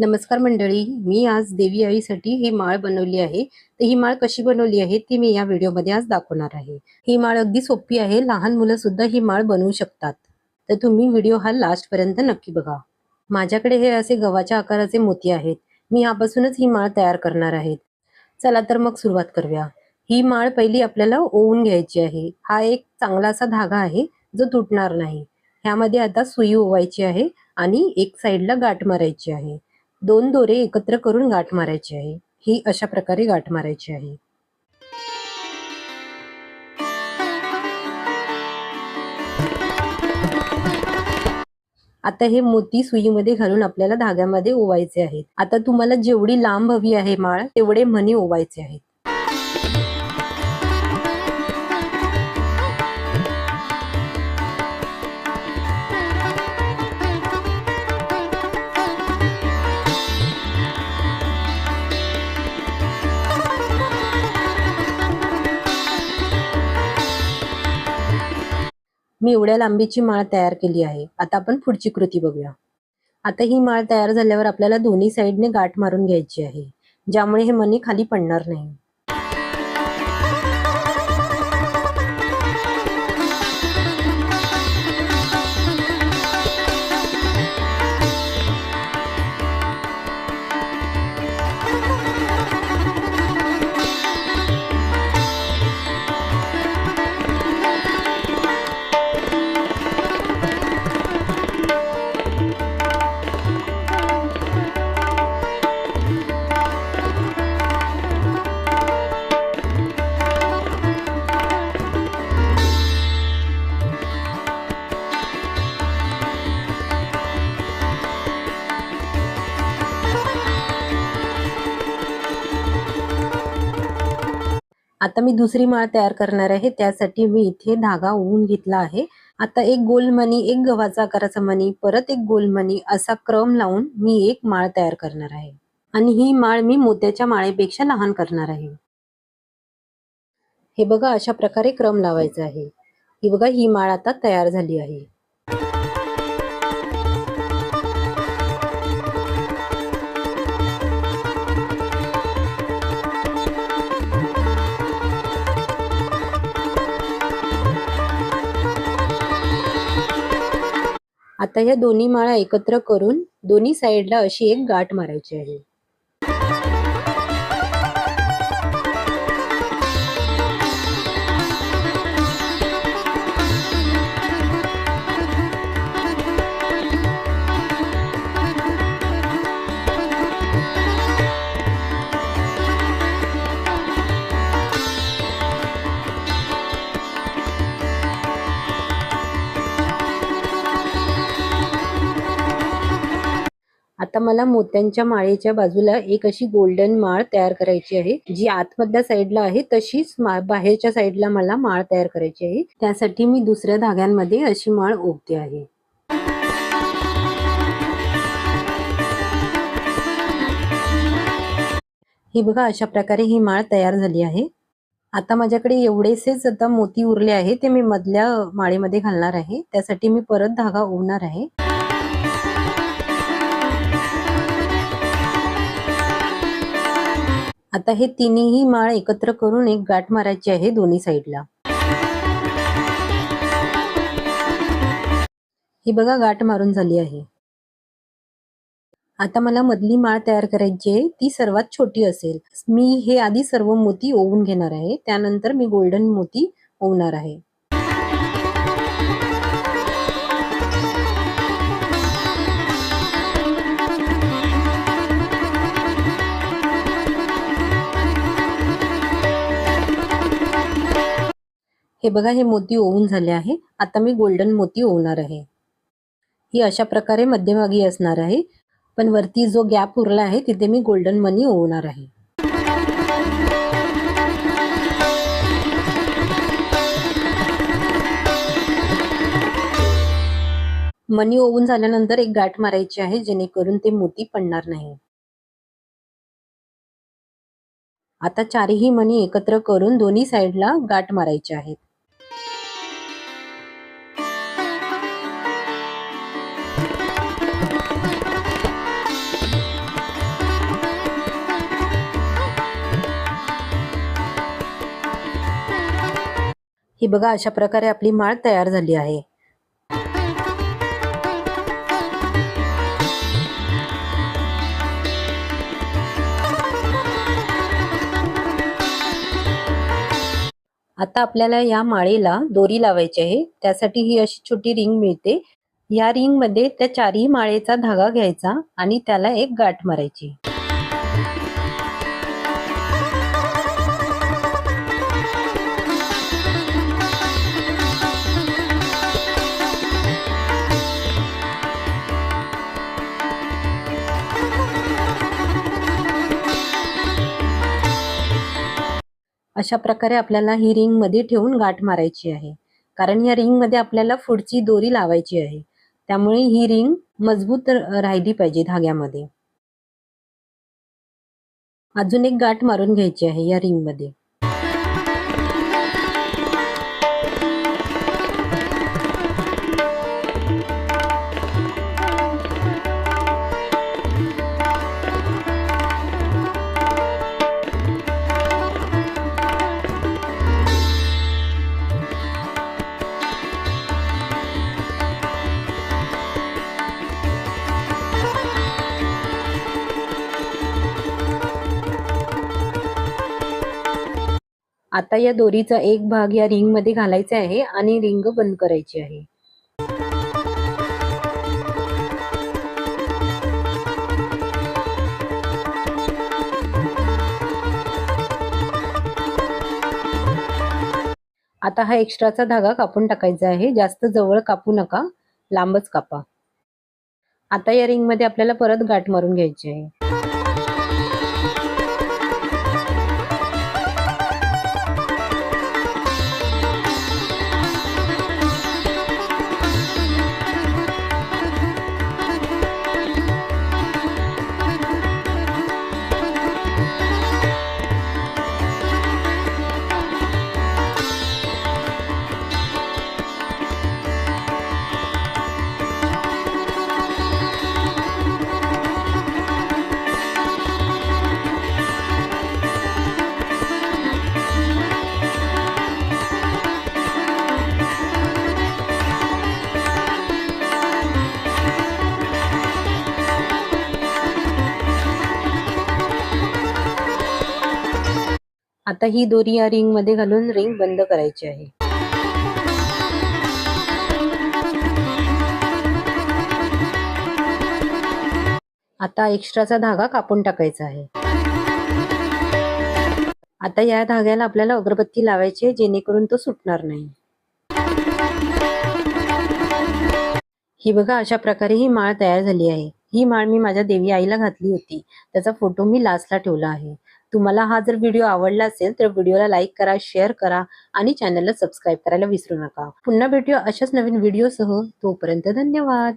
नमस्कार मंडळी, मी आज देवी आईसाठी ही माळ बनवली आहे. तर ही माळ कशी बनवली आहे ती मी या व्हिडिओमध्ये आज दाखवणार आहे. ही माळ अगदी सोपी आहे, लहान मुलं सुद्धा ही माळ बनवू शकतात. तर तुम्ही व्हिडिओ हा लास्ट पर्यंत नक्की बघा. माझ्याकडे हे असे गव्हाच्या आकाराचे मोती आहेत. मी यापासूनच ही माळ तयार करणार आहे. चला तर मग सुरुवात करूया. ही माळ पहिली आपल्याला ओवून घ्यायची आहे. हा एक चांगला असा धागा आहे जो तुटणार नाही. ह्यामध्ये आता सुई ओवायची आहे आणि एक साईडला गाठ मारायची आहे. दोन दोरे एकत्र करून गाठ मारायची आहे. ही अशा प्रकारे गाठ मारायची आहे. आता हे मोती सुईमध्ये घालून आपल्याला धाग्यामध्ये ओवायचे आहेत. आता तुम्हाला जेवढी लांब हवी आहे माळ तेवढे मणी ओवायचे आहेत. मी एवढ्या लांबीची माळ तयार केली आहे. आता आपण पुढची कृती बघूया. आता ही माळ तयार झाल्यावर आपल्याला दोन्ही साईडने गाठ मारून घ्यायची आहे, ज्यामुळे हे मणी खाली पडणार नाही. आता मी दुसरी माळ तयार करणार आहे. त्यासाठी मी इथे धागा ओवून घेतला आहे. आता एक गोल मणी, एक गव्हाचा आकाराचा मणी, परत एक गोल मणी असा क्रम लावून मी एक माळ तयार करणार आहे. आणि ही माळ मी मोत्याच्या माळेपेक्षा लहान करणार आहे. हे बघा, अशा प्रकारे क्रम लावायचा आहे. ही बघा, ही माळ आता तयार झाली आहे. आता या दोन्ही माळा एकत्र करून दोन्ही साईडला अशी एक गाठ मारायची आहे. आता मला मोत्यांच्या माळेच्या बाजूला एक अशी गोल्डन माळ तयार करायची आहे, जी आतमधल्या साईडला आहे तशीच बाहेरच्या साईडला मला माळ तयार करायची आहे. त्यासाठी मी दुसऱ्या धाग्यांमध्ये अशी माळ ओवते आहे. ही बघा, अशा प्रकारे ही माळ तयार झाली आहे. आता माझ्याकडे एवढेसेच आता मोती उरले आहे, ते मी मधल्या माळेमध्ये घालणार आहे. त्यासाठी मी परत धागा ओवणार आहे. आता हे तिन्ही माळ एकत्र करून एक गाठ मारायची आहे दोन्ही साईडला. ही बघा, गाठ मारून झाली आहे. आता मला मधली माळ तयार करायची आहे, ती सर्वात छोटी असेल. मी हे आधी सर्व मोती ओवून घेणार आहे, त्यानंतर मी गोल्डन मोती ओवणार आहे. हे बघा, हे मोती ओवून झाले आहे. आता मी गोल्डन मोती ओवणार आहे. ही अशा प्रकारे मध्यभागी असणार आहे, पण वरती जो गॅप उरला आहे तिथे मी गोल्डन मनी ओवणार आहे. मनी ओवून झाल्यानंतर एक गाठ मारायची आहे, जेणेकरून ते मोती पडणार नाही. आता चारही मणी एकत्र करून दोन्ही साईडला गाठ मारायचे आहेत. ही बघा अशा प्रकारे आपली माळ तयार झाली आहे. आता आपल्याला या माळेला दोरी लावायची आहे. त्यासाठी ही अशी छोटी रिंग मिळते. या रिंग मध्ये त्या चारही माळेचा धागा घ्यायचा आणि त्याला एक गाठ मारायची. अशा प्रकारे आपल्याला ही रिंग मध्ये ठेवून गाठ मारायची आहे. कारण या रिंग मध्ये आपल्याला पुढची दोरी लावायची आहे. त्यामुळे ही रिंग मजबूत राहिली पाहिजे धाग्यामध्ये. अजून एक गाठ मारून घ्यायची आहे या रिंग मध्ये. आता या दोरीचा एक भाग या रिंग मध्ये घालायचा आहे आणि रिंग बंद करायची आहे. आता हा एक्स्ट्राचा धागा कापून टाकायचा आहे. जास्त जवळ कापू नका, लांबच कापा. आता या रिंग मध्ये आपल्याला परत गाठ मारून घ्यायची आहे. आता ही दोरी या रिंग मध्ये घालून रिंग बंद करायची आहे. आता एक्स्ट्राचा धागा कापून टाकायचा आहे. आता या धाग्याला आपल्याला अगरबत्ती लावायची आहे, जेणेकरून तो सुटणार नाही. ही बघा अशा प्रकारे ही माळ तयार झाली आहे. ही माळ मी माझ्या देवी आईला घातली होती. त्याचा फोटो मी लास्टला ठेवला आहे. तुम्हाला हा जर व्हिडिओ आवडला असेल तर व्हिडिओला लाईक करा, शेअर करा आणि चॅनलला सबस्क्राईब करायला विसरू नका. पुन्हा भेटूया अशाच नवीन व्हिडिओसह. तोपर्यंत धन्यवाद.